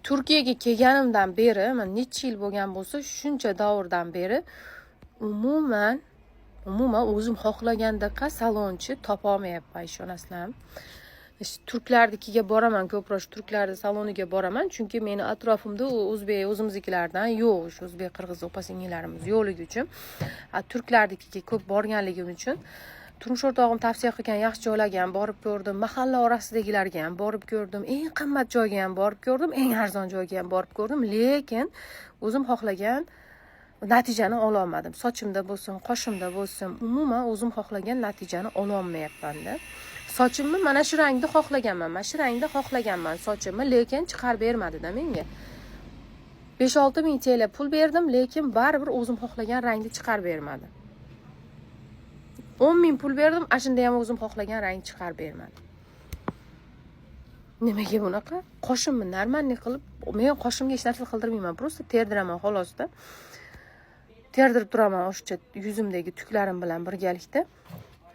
Turkiyaga kelganimdan beri, men necha yil bo'lgan bo'lsa, shuncha davrdan beri umuman o'zim xohlagandaqa salonchi topa olmayapman, ishonasizlarmi? Turklarnikiga boraman, ko'proq turklarning saloniga boraman, chunki meni atrofimda o'zbek o'zimiznikilardan yo'q, o'sha o'zbek qirg'iz opa-singillarimiz yo'qligi uchun, turklarnikiga ko'p borganligim uchun turmush o'rtog'im tavsiya qilgan yaxshi joylarga borib ko'rdim, mahalla orasidagilarga ham borib ko'rdim, eng qimmat joyga ham borib ko'rdim, eng arzon joyga ham borib ko'rdim, lekin o'zim xohlagan natijani ola olmadim. Sochimda bo'lsin, qoshimda bo'lsin, umuman o'zim xohlagan natijani ola olmayapman-da. Sochimni mana shu rangda xohlaganman, mana shu rangda xohlaganman sochimni, lekin chiqarib bermadi-da menga. 5-6 ming TL pul berdim, lekin baribir o'zim xohlagan rangni chiqarib bermadi. 10 ming pul berdim, ashunda ham o'zim xohlagan rangni chiqarib bermadi. Nimaga bunaqa? Qoshimni normalniy qilib, men qoshimga hech narsa qildirmayman, просто terdiraman xolosda. Terdirib turaman o'sha yuzimdagi tuklarim bilan birgalikda.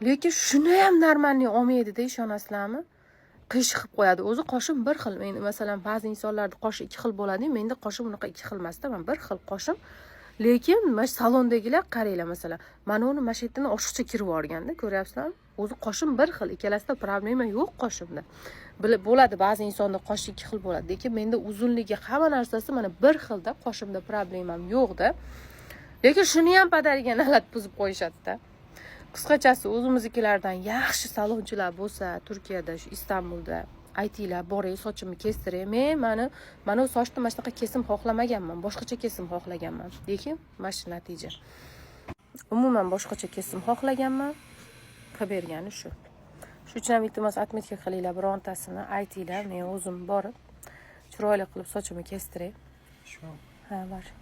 Lekin shuni ham normalniy olmaydi-da, ishonasizlarmi? Qiyshiq qilib qo'yadi. O'zi qoshim bir xil. Men masalan, ba'zi insonlarda qoshi ikki xil bo'ladi, menda qoshim unaqa ikki xil emasda, men bir xil qoshim. Lekin mana salondagilar qaranglar, masalan, mana uni mashinani oshiqcha kirib yorganda, ko'ryapsizlarmi? O'zi qoshim bir xil, ikkalasida problema yo'q qoshimda. Bo'ladi, ba'zi insonda qoshi ikki xil bo'ladi, lekin menda uzunligi hamma narsasi mana bir xilda, qoshimda problemam yo'q-da. Lekin shuni ham padariga nalat buzib qo'yishadi-da. Qisqachasi, o'zimiznikilardan yaxshi salonchilar bo'lsa, Turkiyada, shu Istanbulda aytinglar, boray, sochimni kestiray. Men mana sochni mana shunaqa kesim xohlamaganman, boshqacha kesim xohlaganman. Lekin mana shu natija. Umuman boshqacha kesim xohlaganman, qilib bergani shu. Shu uchun ham iltimos atmetka qilinglar, birontasini aytinglar, men o'zim borib chiroyli qilib sochimni kestiray. Shu. Ha, bor.